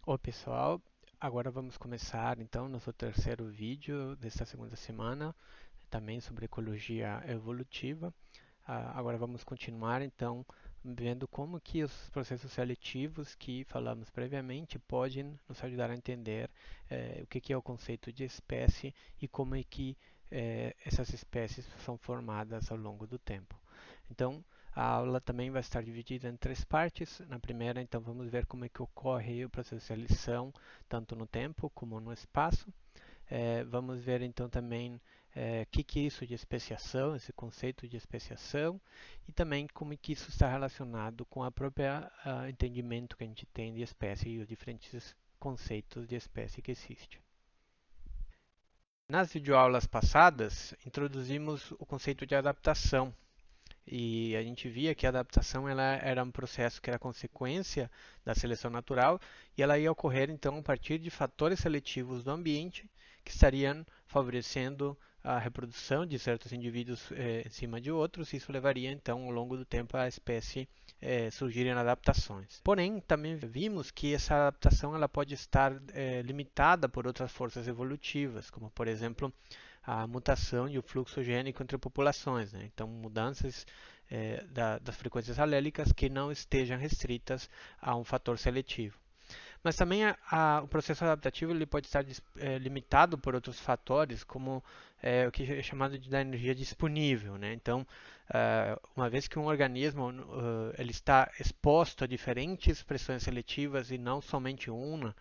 Oi pessoal, agora vamos começar então nosso terceiro vídeo desta segunda semana, também sobre ecologia evolutiva. Agora vamos continuar então vendo como que os processos seletivos que falamos previamente podem nos ajudar a entender o que é o conceito de espécie e como é que essas espécies são formadas ao longo do tempo. Então, a aula também vai estar dividida em três partes. Na primeira, então, vamos ver como é que ocorre o processo de seleção, tanto no tempo como no espaço. Vamos ver então também o que é isso de especiação, esse conceito de especiação, e também como é que isso está relacionado com a própria entendimento que a gente tem de espécie e os diferentes conceitos de espécie que existem. Nas videoaulas passadas, introduzimos o conceito de adaptação, e a gente via que a adaptação ela era um processo que era consequência da seleção natural e ela ia ocorrer então a partir de fatores seletivos do ambiente que estariam favorecendo a reprodução de certos indivíduos em cima de outros, e isso levaria então ao longo do tempo a espécie surgirem adaptações. Porém, também vimos que essa adaptação ela pode estar limitada por outras forças evolutivas, como por exemplo a mutação e o fluxo gênico entre populações, né? Então, mudanças das frequências alélicas que não estejam restritas a um fator seletivo. Mas também o processo adaptativo ele pode estar limitado por outros fatores, como o que é chamado da energia disponível, né? Então, uma vez que um organismo ele está exposto a diferentes pressões seletivas e não somente uma,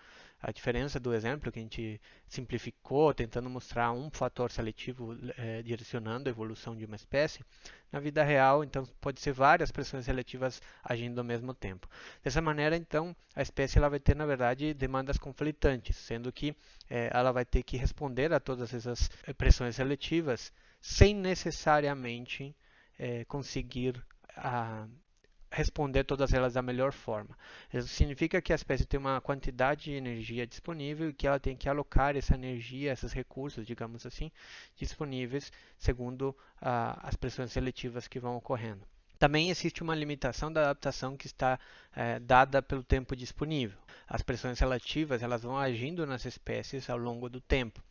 a diferença do exemplo que a gente simplificou, tentando mostrar um fator seletivo direcionando a evolução de uma espécie, na vida real, então, pode ser várias pressões seletivas agindo ao mesmo tempo. Dessa maneira, então, a espécie ela vai ter, na verdade, demandas conflitantes, sendo que ela vai ter que responder a todas essas pressões seletivas sem necessariamente conseguir a, responder todas elas da melhor forma. Isso significa que a espécie tem uma quantidade de energia disponível e que ela tem que alocar essa energia, esses recursos, digamos assim, disponíveis segundo as pressões seletivas que vão ocorrendo. Também existe uma limitação da adaptação que está dada pelo tempo disponível. As pressões relativas elas vão agindo nas espécies ao longo do tempo.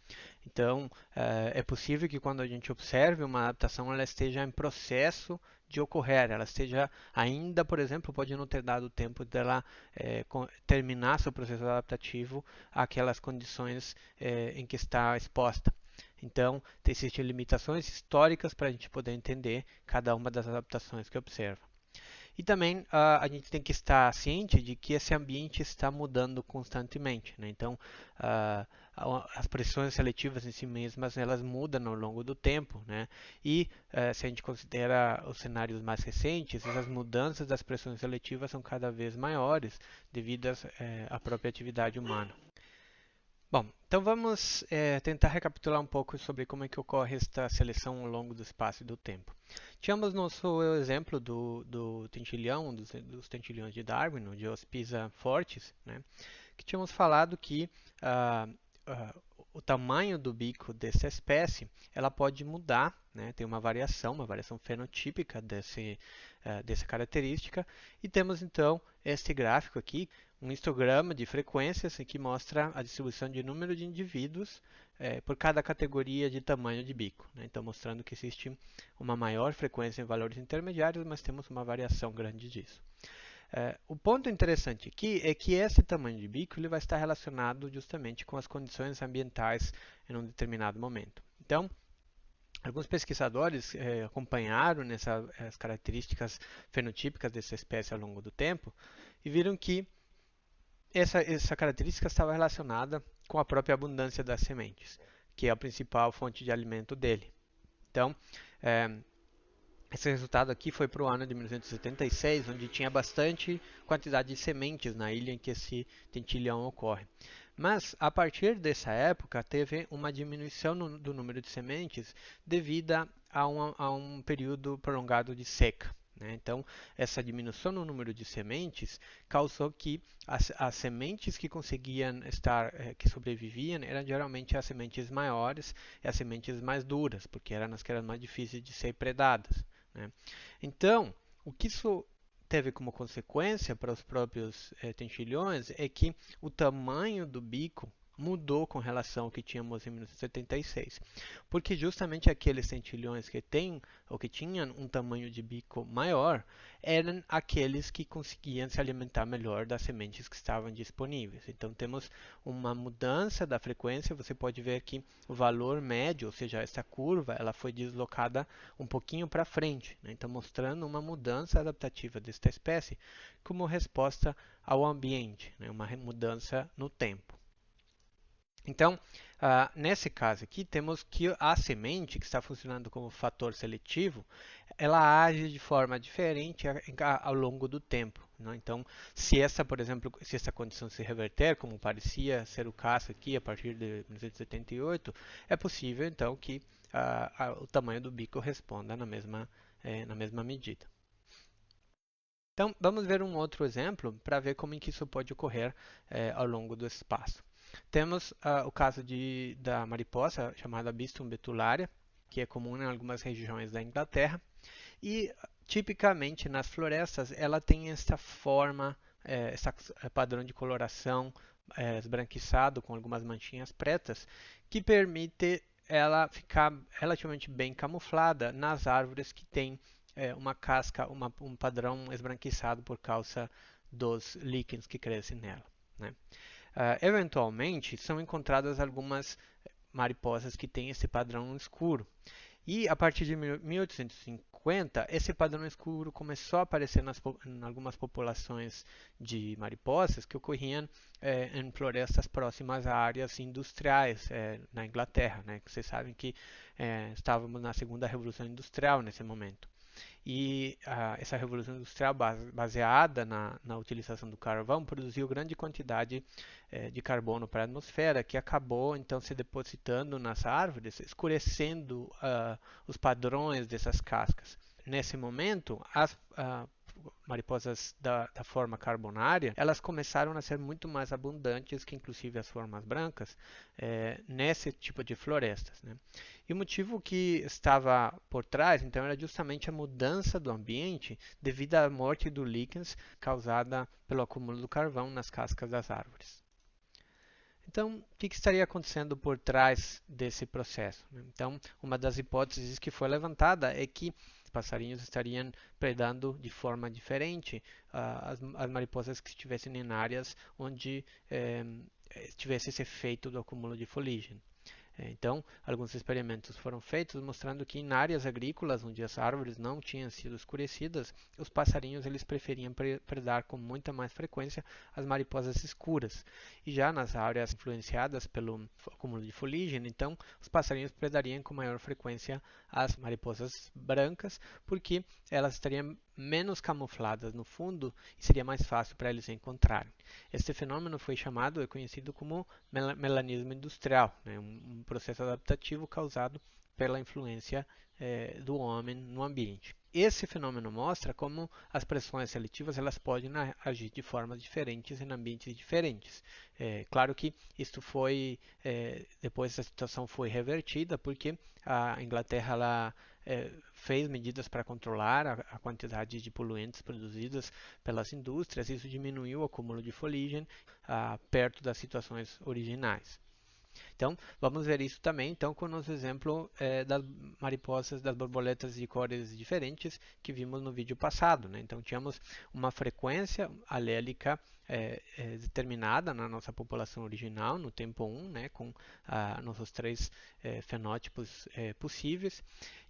Então, é possível que quando a gente observe uma adaptação, ela esteja em processo de ocorrer, ela esteja ainda, por exemplo, pode não ter dado tempo dela terminar seu processo adaptativo àquelas condições em que está exposta. Então, existem limitações históricas para a gente poder entender cada uma das adaptações que observa. E também a gente tem que estar ciente de que esse ambiente está mudando constantemente, né? Então, uh, as pressões seletivas em si mesmas elas mudam ao longo do tempo, né? E se a gente considera os cenários mais recentes, essas mudanças das pressões seletivas são cada vez maiores devido à própria atividade humana. Bom, então vamos tentar recapitular um pouco sobre como é que ocorre esta seleção ao longo do espaço e do tempo. Tínhamos nosso exemplo do tentilhão, dos tentilhões de Darwin, o Diospisa fortis, né, que tínhamos falado que ah, ah, o tamanho do bico dessa espécie ela pode mudar, né, tem uma variação fenotípica dessa característica, e temos então este gráfico aqui, um histograma de frequências que mostra a distribuição de número de indivíduos por cada categoria de tamanho de bico, né? Então, mostrando que existe uma maior frequência em valores intermediários, mas temos uma variação grande disso. O ponto interessante aqui é que esse tamanho de bico ele vai estar relacionado justamente com as condições ambientais em um determinado momento. Então, alguns pesquisadores acompanharam as características fenotípicas dessa espécie ao longo do tempo e viram que essa característica estava relacionada com a própria abundância das sementes, que é a principal fonte de alimento dele. Então, é, esse resultado aqui foi para o ano de 1976, onde tinha bastante quantidade de sementes na ilha em que esse tentilhão ocorre. Mas, a partir dessa época, teve uma diminuição do número de sementes devido a um período prolongado de seca, né? Então, essa diminuição no número de sementes causou que as sementes que conseguiam que sobreviviam, eram geralmente as sementes maiores e as sementes mais duras, porque eram as que eram mais difíceis de ser predadas, né? Então, o que isso teve como consequência para os próprios tentilhões é que o tamanho do bico mudou com relação ao que tínhamos em 1976, porque justamente aqueles tentilhões que têm ou que tinham um tamanho de bico maior eram aqueles que conseguiam se alimentar melhor das sementes que estavam disponíveis. Então temos uma mudança da frequência. Você pode ver que o valor médio, ou seja, essa curva, ela foi deslocada um pouquinho para frente, né? Então mostrando uma mudança adaptativa desta espécie como resposta ao ambiente, né? Uma mudança no tempo. Então, nesse caso aqui, temos que a semente, que está funcionando como fator seletivo, ela age de forma diferente ao longo do tempo, né? Então, se essa, por exemplo, se essa condição se reverter, como parecia ser o caso aqui a partir de 1978, é possível então que o tamanho do bico responda na mesma medida. Então, vamos ver um outro exemplo para ver como que isso pode ocorrer ao longo do espaço. Temos o caso da mariposa chamada Bistum betularia, que é comum em algumas regiões da Inglaterra, e tipicamente nas florestas ela tem essa forma, esse padrão de coloração esbranquiçado com algumas manchinhas pretas, que permite ela ficar relativamente bem camuflada nas árvores que têm uma casca, um padrão esbranquiçado por causa dos líquens que crescem nela, né? Eventualmente, são encontradas algumas mariposas que têm esse padrão escuro. E a partir de 1850, esse padrão escuro começou a aparecer em algumas populações de mariposas que ocorriam em florestas próximas a áreas industriais na Inglaterra, né? Vocês sabem que estávamos na segunda revolução industrial nesse momento. E essa revolução industrial baseada na utilização do carvão produziu grande quantidade de carbono para a atmosfera, que acabou então se depositando nas árvores, escurecendo os padrões dessas cascas. Nesse momento, as mariposas da forma carbonária, elas começaram a ser muito mais abundantes que inclusive as formas brancas nesse tipo de florestas, né? E o motivo que estava por trás, então, era justamente a mudança do ambiente devido à morte do líquens causada pelo acúmulo do carvão nas cascas das árvores. Então, o que estaria acontecendo por trás desse processo? Então, uma das hipóteses que foi levantada é que os passarinhos estariam predando de forma diferente as mariposas que estivessem em áreas onde tivesse esse efeito do acúmulo de fuligem. Então, alguns experimentos foram feitos mostrando que em áreas agrícolas onde as árvores não tinham sido escurecidas, os passarinhos eles preferiam predar com muita mais frequência as mariposas escuras. E já nas áreas influenciadas pelo acúmulo de fuligem, então os passarinhos predariam com maior frequência as mariposas brancas, porque elas estariam menos camufladas no fundo e seria mais fácil para eles encontrarem. Este fenômeno foi chamado, é conhecido como melanismo industrial, né? Um processo adaptativo causado pela influência do homem no ambiente. Esse fenômeno mostra como as pressões seletivas elas podem agir de formas diferentes em ambientes diferentes. Claro que isto foi, depois essa situação foi revertida, porque a Inglaterra ela, fez medidas para controlar a quantidade de poluentes produzidas pelas indústrias. Isso diminuiu o acúmulo de fuligem perto das situações originais. Então, vamos ver isso também então com o nosso exemplo das mariposas, das borboletas de cores diferentes que vimos no vídeo passado, né? Então, tínhamos uma frequência alélica determinada na nossa população original, no tempo 1, né, com nossos três fenótipos possíveis,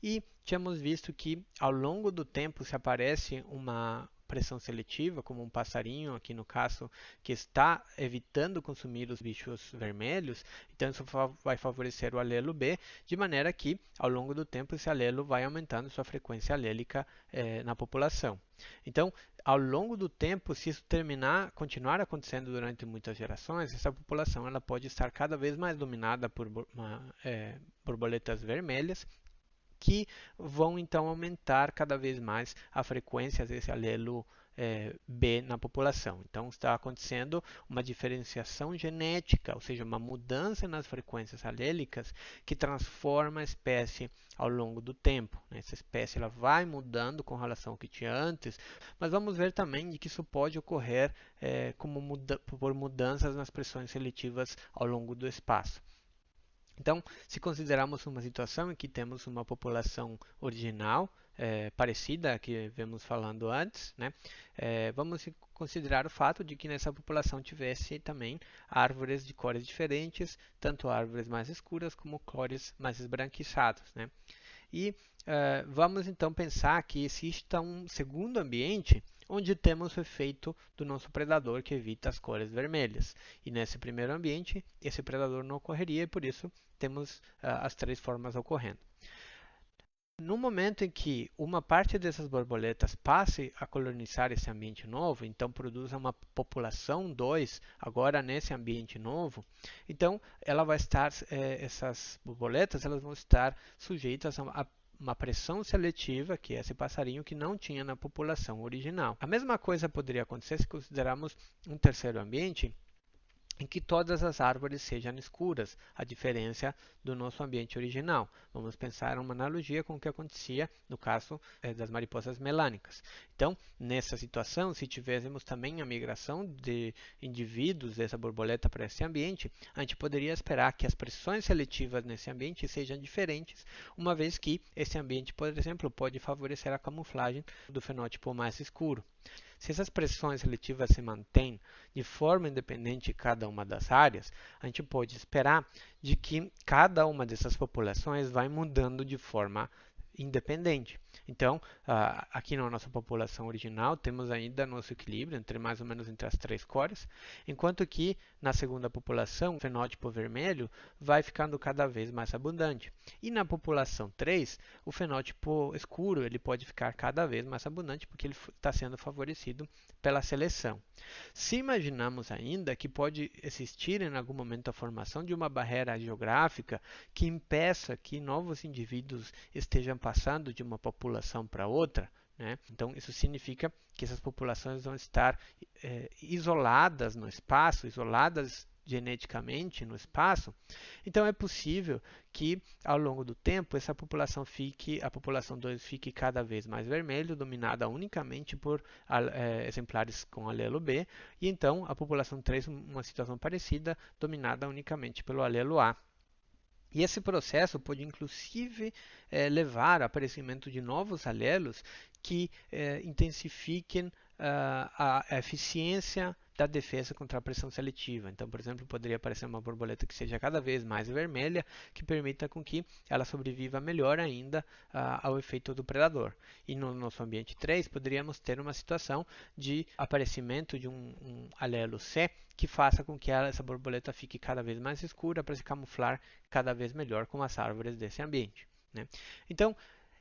e tínhamos visto que ao longo do tempo se aparece uma pressão seletiva, como um passarinho, aqui no caso, que está evitando consumir os bichos vermelhos, então isso vai favorecer o alelo B, de maneira que, ao longo do tempo, esse alelo vai aumentando sua frequência alélica na população. Então, ao longo do tempo, se isso continuar acontecendo durante muitas gerações, essa população ela pode estar cada vez mais dominada por borboletas vermelhas, que vão então aumentar cada vez mais a frequência desse alelo B na população. Então, está acontecendo uma diferenciação genética, ou seja, uma mudança nas frequências alélicas que transforma a espécie ao longo do tempo. Essa espécie ela vai mudando com relação ao que tinha antes, mas vamos ver também de que isso pode ocorrer por mudanças nas pressões seletivas ao longo do espaço. Então, se considerarmos uma situação em que temos uma população original, parecida à que vemos falando antes, né, vamos considerar o fato de que nessa população tivesse também árvores de cores diferentes, tanto árvores mais escuras como cores mais esbranquiçadas, né? E vamos então pensar que exista um segundo ambiente onde temos o efeito do nosso predador que evita as cores vermelhas. E nesse primeiro ambiente, esse predador não ocorreria e por isso temos as três formas ocorrendo. No momento em que uma parte dessas borboletas passe a colonizar esse ambiente novo, então produza uma população 2 agora nesse ambiente novo, então ela vai estar, essas borboletas elas vão estar sujeitas a uma pressão seletiva, que é esse passarinho que não tinha na população original. A mesma coisa poderia acontecer se considerarmos um terceiro ambiente, em que todas as árvores sejam escuras, a diferença do nosso ambiente original. Vamos pensar uma analogia com o que acontecia no caso das mariposas melânicas. Então, nessa situação, se tivéssemos também a migração de indivíduos dessa borboleta para esse ambiente, a gente poderia esperar que as pressões seletivas nesse ambiente sejam diferentes, uma vez que esse ambiente, por exemplo, pode favorecer a camuflagem do fenótipo mais escuro. Se essas pressões seletivas se mantêm de forma independente em cada uma das áreas, a gente pode esperar de que cada uma dessas populações vai mudando de forma independente. Então, aqui na nossa população original, temos ainda nosso equilíbrio entre mais ou menos entre as três cores, enquanto que na segunda população, o fenótipo vermelho vai ficando cada vez mais abundante. E na população 3, o fenótipo escuro ele pode ficar cada vez mais abundante porque ele está sendo favorecido pela seleção. Se imaginamos ainda que pode existir em algum momento a formação de uma barreira geográfica que impeça que novos indivíduos estejam passando de uma população para outra, né? Então, isso significa que essas populações vão estar isoladas no espaço, isoladas geneticamente no espaço. Então, é possível que, ao longo do tempo, essa população a população 2 fique cada vez mais vermelho, dominada unicamente por exemplares com alelo B, e então a população 3, uma situação parecida, dominada unicamente pelo alelo A. E esse processo pode, inclusive, levar ao aparecimento de novos alelos que intensifiquem a eficiência da defesa contra a pressão seletiva. Então, por exemplo, poderia aparecer uma borboleta que seja cada vez mais vermelha, que permita com que ela sobreviva melhor ainda ao efeito do predador. E no nosso ambiente 3, poderíamos ter uma situação de aparecimento de um alelo C, que faça com que essa borboleta fique cada vez mais escura para se camuflar cada vez melhor com as árvores desse ambiente, né? Então,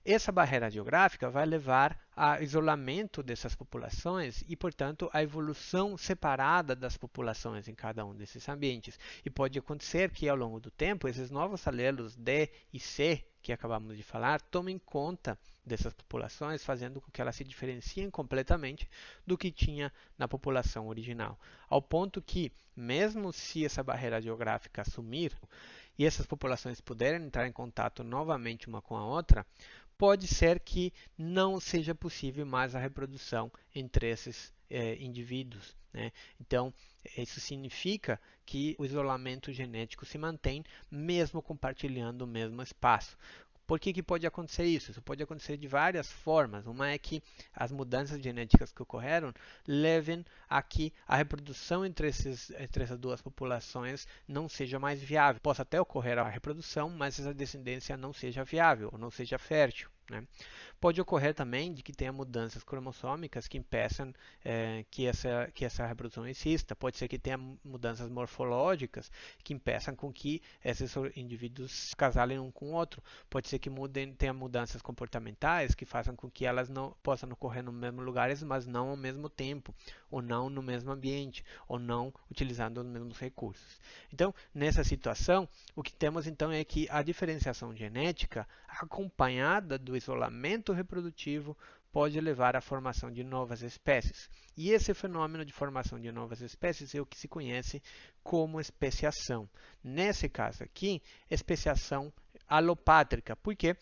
essa barreira geográfica vai levar ao isolamento dessas populações e, portanto, à evolução separada das populações em cada um desses ambientes. E pode acontecer que, ao longo do tempo, esses novos alelos D e C, que acabamos de falar, tomem conta dessas populações, fazendo com que elas se diferenciem completamente do que tinha na população original. Ao ponto que, mesmo se essa barreira geográfica sumir e essas populações puderem entrar em contato novamente uma com a outra, pode ser que não seja possível mais a reprodução entre esses indivíduos, né? Então, isso significa que o isolamento genético se mantém mesmo compartilhando o mesmo espaço. Por que pode acontecer isso? Isso pode acontecer de várias formas. Uma é que as mudanças genéticas que ocorreram levem a que a reprodução entre essas duas populações não seja mais viável. Possa até ocorrer a reprodução, mas essa descendência não seja viável, ou não seja fértil, né? Pode ocorrer também de que tenha mudanças cromossômicas que impeçam que essa reprodução exista. Pode ser que tenha mudanças morfológicas que impeçam com que esses indivíduos se casalem um com o outro. Pode ser que tenha mudanças comportamentais que façam com que elas não possam ocorrer nos mesmos lugares, mas não ao mesmo tempo, ou não no mesmo ambiente, ou não utilizando os mesmos recursos. Então, nessa situação, o que temos então é que a diferenciação genética, acompanhada do isolamento reprodutivo, pode levar à formação de novas espécies. E esse fenômeno de formação de novas espécies é o que se conhece como especiação. Nesse caso aqui, especiação alopátrica, porque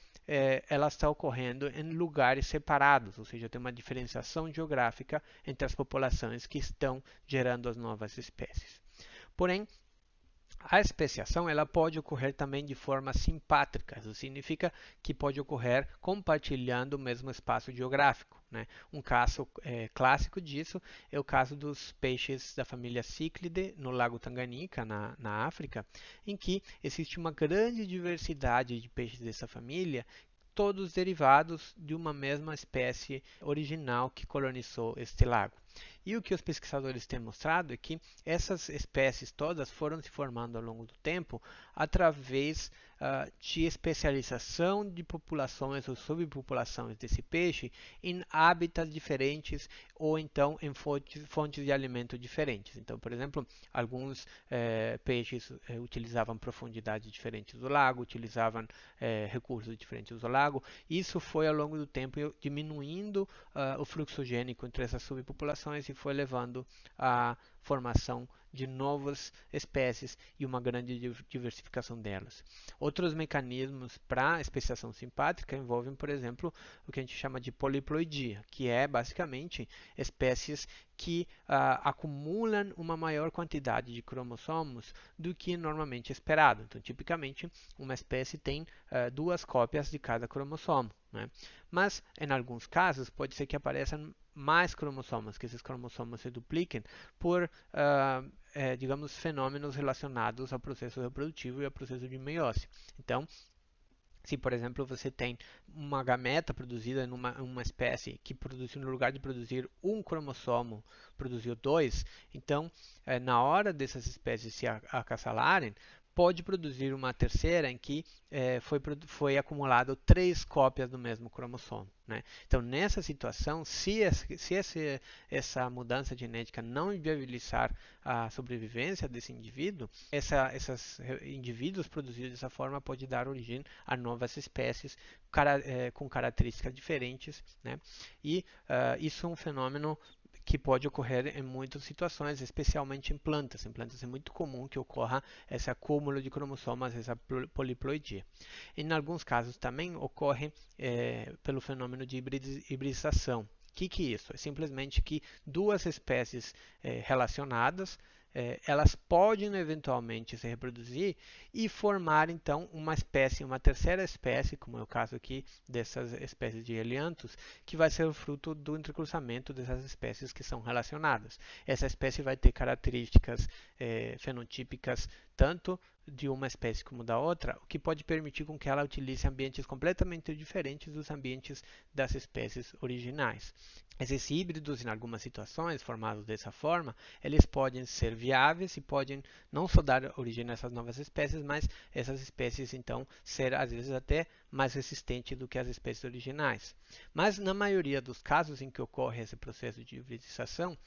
ela está ocorrendo em lugares separados, ou seja, tem uma diferenciação geográfica entre as populações que estão gerando as novas espécies. Porém, a especiação ela pode ocorrer também de forma simpátrica, isso significa que pode ocorrer compartilhando o mesmo espaço geográfico, né? Um caso clássico disso é o caso dos peixes da família Cíclide no Lago Tanganica, na África, em que existe uma grande diversidade de peixes dessa família, todos derivados de uma mesma espécie original que colonizou este lago. E o que os pesquisadores têm mostrado é que essas espécies todas foram se formando ao longo do tempo através de especialização de populações ou subpopulações desse peixe em hábitats diferentes ou então em fontes de alimento diferentes. Então, por exemplo, alguns peixes utilizavam profundidades diferentes do lago, utilizavam recursos diferentes do lago. Isso foi ao longo do tempo diminuindo o fluxo gênico entre essas subpopulações e foi levando à formação de novas espécies e uma grande diversificação delas. Outros mecanismos para especiação simpátrica envolvem, por exemplo, o que a gente chama de poliploidia, que é basicamente espécies que acumulam uma maior quantidade de cromossomos do que normalmente esperado. Então, tipicamente, uma espécie tem duas cópias de cada cromossomo, né? Mas, em alguns casos, pode ser que apareçam mais cromossomos, que esses cromossomos se dupliquem por, digamos, fenômenos relacionados ao processo reprodutivo e ao processo de meiose. Então, se, por exemplo, você tem uma gameta produzida em uma espécie que produziu, no lugar de produzir um cromossomo, produziu dois, então, na hora dessas espécies se acasalarem, pode produzir uma terceira em que foi acumulado três cópias do mesmo cromossomo, né? Então, nessa situação, se essa mudança genética não viabilizar a sobrevivência desse indivíduo, esses indivíduos produzidos dessa forma pode dar origem a novas espécies com características diferentes, né? E isso é um fenômeno que pode ocorrer em muitas situações, especialmente em plantas. Em plantas é muito comum que ocorra esse acúmulo de cromossomas, essa poliploidia. Em alguns casos também ocorre pelo fenômeno de hibridização. O que é isso? É simplesmente que duas espécies relacionadas elas podem eventualmente se reproduzir e formar então uma espécie, uma terceira espécie, como é o caso aqui dessas espécies de helianthus, que vai ser o fruto do entrecruzamento dessas espécies que são relacionadas. Essa espécie vai ter características fenotípicas tanto de uma espécie como da outra, o que pode permitir com que ela utilize ambientes completamente diferentes dos ambientes das espécies originais. Esses híbridos, em algumas situações, formados dessa forma, eles podem ser viáveis e podem não só dar origem a essas novas espécies, mas essas espécies, então, ser, às vezes, até mais resistentes do que as espécies originais. Mas, na maioria dos casos em que ocorre esse processo de hibridização,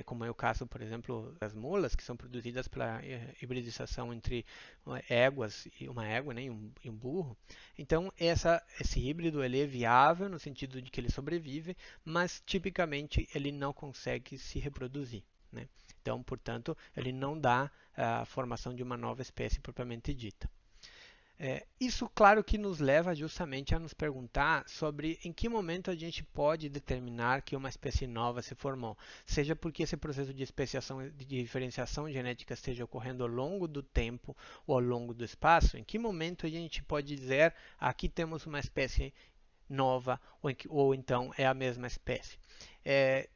como é o caso, por exemplo, das mulas, que são produzidas pela hibridização entre éguas, uma égua, né, e um burro, então esse híbrido ele é viável no sentido de que ele sobrevive, mas tipicamente ele não consegue se reproduzir, né? Então, portanto, ele não dá a formação de uma nova espécie propriamente dita. Isso, claro, que nos leva justamente a nos perguntar sobre em que momento a gente pode determinar que uma espécie nova se formou, seja porque esse processo de especiação, de diferenciação genética esteja ocorrendo ao longo do tempo ou ao longo do espaço, em que momento a gente pode dizer aqui temos uma espécie nova ou então é a mesma espécie.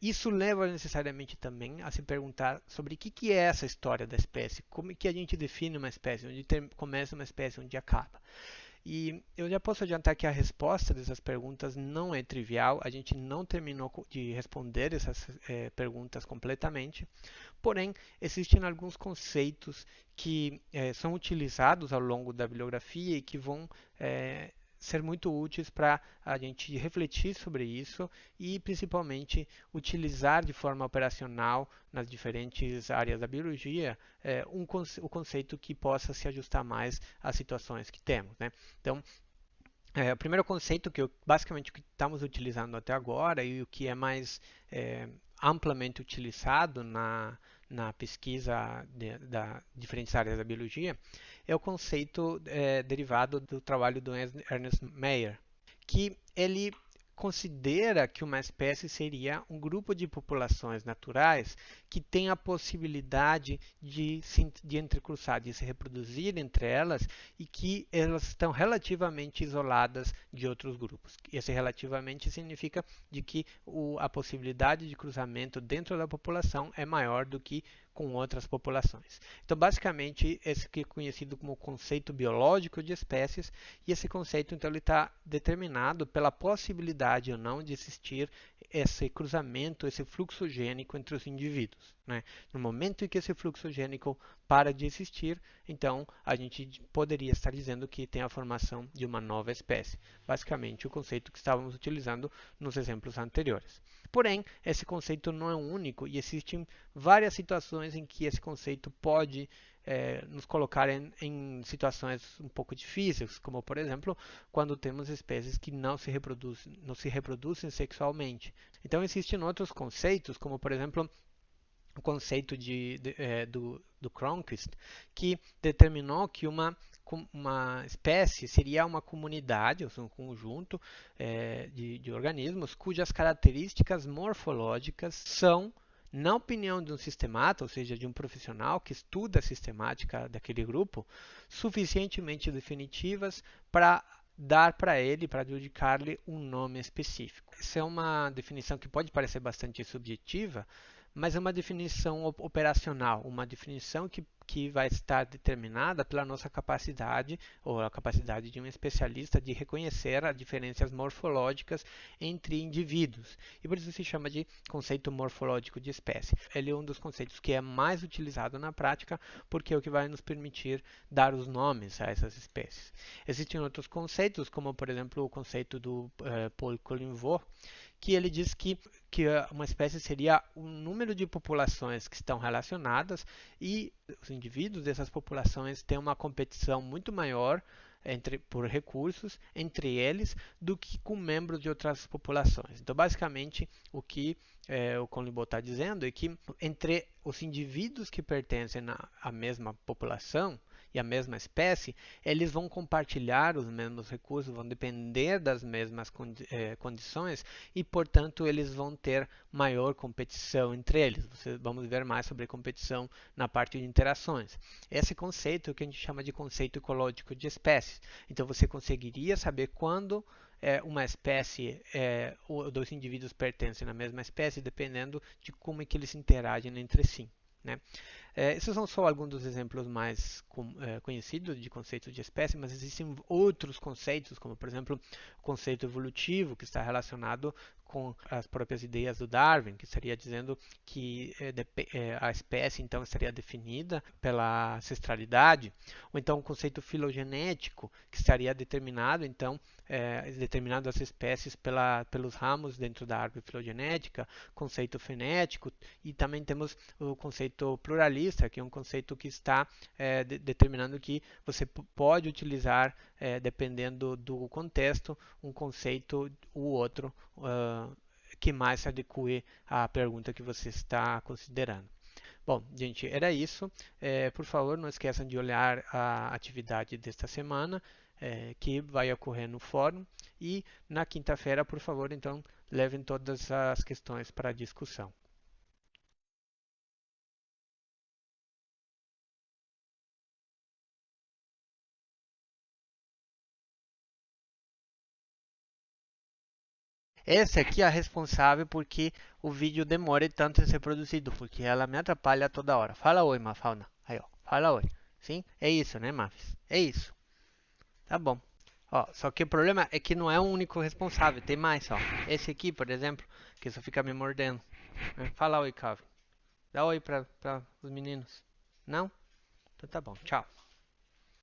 Isso leva necessariamente também a se perguntar sobre o que é essa história da espécie, como que a gente define uma espécie, onde começa uma espécie, onde acaba. E eu já posso adiantar que a resposta dessas perguntas não é trivial, a gente não terminou de responder essas perguntas completamente, porém, existem alguns conceitos que são utilizados ao longo da bibliografia e que vão ser muito úteis para a gente refletir sobre isso e principalmente utilizar de forma operacional nas diferentes áreas da biologia o conceito que possa se ajustar mais às situações que temos, né? Então, O primeiro conceito basicamente o que estamos utilizando até agora e o que é mais amplamente utilizado na pesquisa da diferentes áreas da biologia é o conceito derivado do trabalho do Ernest Mayr, que ele considera que uma espécie seria um grupo de populações naturais que tem a possibilidade de entrecruzar, de se reproduzir entre elas e que elas estão relativamente isoladas de outros grupos. Esse relativamente significa de que a possibilidade de cruzamento dentro da população é maior do que com outras populações. Então, basicamente, esse que é conhecido como conceito biológico de espécies, e esse conceito, então, ele está determinado pela possibilidade ou não de existir esse cruzamento, esse fluxo gênico entre os indivíduos, né? No momento em que esse fluxo gênico para de existir, então a gente poderia estar dizendo que tem a formação de uma nova espécie. Basicamente, o conceito que estávamos utilizando nos exemplos anteriores. Porém, esse conceito não é único e existem várias situações em que esse conceito pode nos colocar em situações um pouco difíceis, como por exemplo, quando temos espécies que não se reproduzem sexualmente. Então existem outros conceitos, como por exemplo o conceito do Cronquist, que determinou que uma espécie seria uma comunidade, ou seja, um conjunto de organismos cujas características morfológicas são, na opinião de um sistemata, ou seja, de um profissional que estuda a sistemática daquele grupo, suficientemente definitivas para dar para ele, para adjudicar-lhe um nome específico. Essa é uma definição que pode parecer bastante subjetiva, mas é uma definição operacional, uma definição que vai estar determinada pela nossa capacidade, ou a capacidade de um especialista de reconhecer as diferenças morfológicas entre indivíduos. E por isso se chama de conceito morfológico de espécie. Ele é um dos conceitos que é mais utilizado na prática, porque é o que vai nos permitir dar os nomes a essas espécies. Existem outros conceitos, como por exemplo o conceito do Paul Colinvaux, que ele diz que uma espécie seria o número de populações que estão relacionadas e os indivíduos dessas populações têm uma competição muito maior por recursos entre eles do que com membros de outras populações. Então, basicamente, o que o Colinvaux está dizendo é que entre os indivíduos que pertencem à mesma população e à mesma espécie, eles vão compartilhar os mesmos recursos, vão depender das mesmas condições e, portanto, eles vão ter maior competição entre eles. Vamos ver mais sobre competição na parte de interações. Esse conceito é o que a gente chama de conceito ecológico de espécies. Então, você conseguiria saber quando uma espécie, dois indivíduos pertencem à mesma espécie, dependendo de como é que eles interagem entre si, né? Esses são só alguns dos exemplos mais conhecidos de conceitos de espécie, mas existem outros conceitos, como por exemplo o conceito evolutivo, que está relacionado com as próprias ideias do Darwin, que estaria dizendo que a espécie então estaria definida pela ancestralidade, ou então o conceito filogenético, que estaria determinado então determinado as espécies pelos ramos dentro da árvore filogenética, conceito fenético, e também temos o conceito pluralista, que é um conceito que está determinando que você pode utilizar, dependendo do contexto, um conceito ou outro que mais se adeque à pergunta que você está considerando. Bom, gente, era isso. Por favor, não esqueçam de olhar a atividade desta semana, que vai ocorrer no fórum. E na quinta-feira, por favor, então, levem todas as questões para discussão. Essa aqui é a responsável porque o vídeo demore tanto em ser produzido, porque ela me atrapalha toda hora. Fala oi, Mafalda. Aí, ó. Fala oi. Sim? É isso, né, Mafis? É isso. Tá bom. Ó, só que o problema é que não é o único responsável, tem mais, ó. Esse aqui, por exemplo, que só fica me mordendo. Fala oi, Calvin. Dá oi para os meninos. Não? Então tá bom. Tchau.